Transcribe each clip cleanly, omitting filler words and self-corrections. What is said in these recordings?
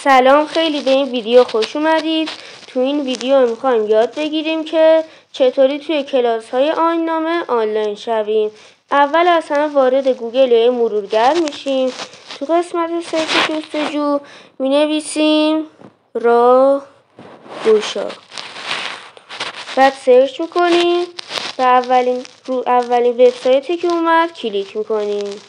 سلام، خیلی به این ویدیو خوش اومدید. تو این ویدیو میخوایم یاد بگیریم که چطوری توی کلاس های آیین‌نامه آنلاین شویم. اول از همه وارد گوگل یا مرورگر میشیم. تو قسمت سرچ جستجو مینویسیم راه گشا. بعد سرچ میکنیم و رو اولین وبسایتی که اومد کلیک میکنیم.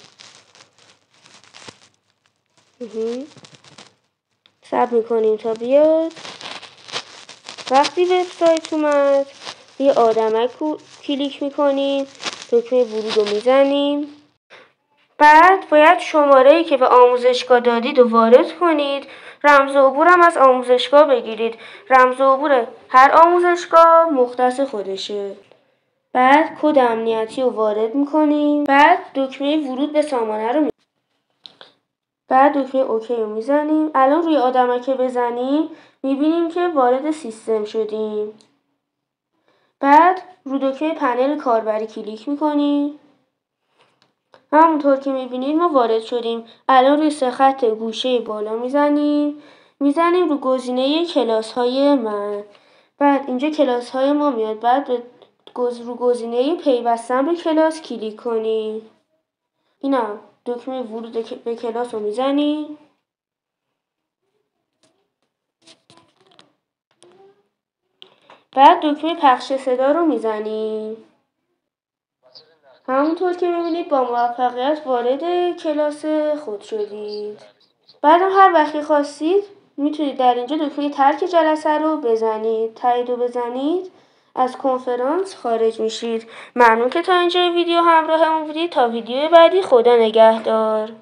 صبر میکنیم تا بیاد. وقتی وبسایت اومد یه آدمک کلیک میکنیم، دکمه ورود رو میزنیم. بعد باید شماره‌ای که به آموزشگاه دادید رو وارد کنید. رمز عبور هم از آموزشگاه بگیرید. رمز عبور هر آموزشگاه مختص خودشه. بعد کد امنیتی رو وارد میکنیم. بعد دکمه ورود به سامانه رو بعد دکمه اوکی رو میزنیم. الان روی آدمک بزنیم میبینیم که وارد سیستم شدیم. بعد رو دکمه پنل کاربری کلیک میکنیم. همونطور که میبینید ما وارد شدیم. الان روی 3 خط گوشه بالا میزنیم رو گزینه کلاس های من. بعد اینجا کلاس های ما میاد. بعد رو گزینه پیوستن به کلاس کلیک کنیم. اینا دکمه ورود به کلاس رو میزنیم. بعد دکمه پخش صدا رو میزنیم. همونطور که میبینید با موفقیت وارد کلاس خود شدید. بعد هر وقتی خواستید میتونید در اینجا دکمه ترک جلسه رو بزنید. تایید رو بزنید، از کنفرانس خارج میشید. ممنون که تا اینجا ویدیو همراهمون بودید. تا ویدیو بعدی، خدا نگهدار.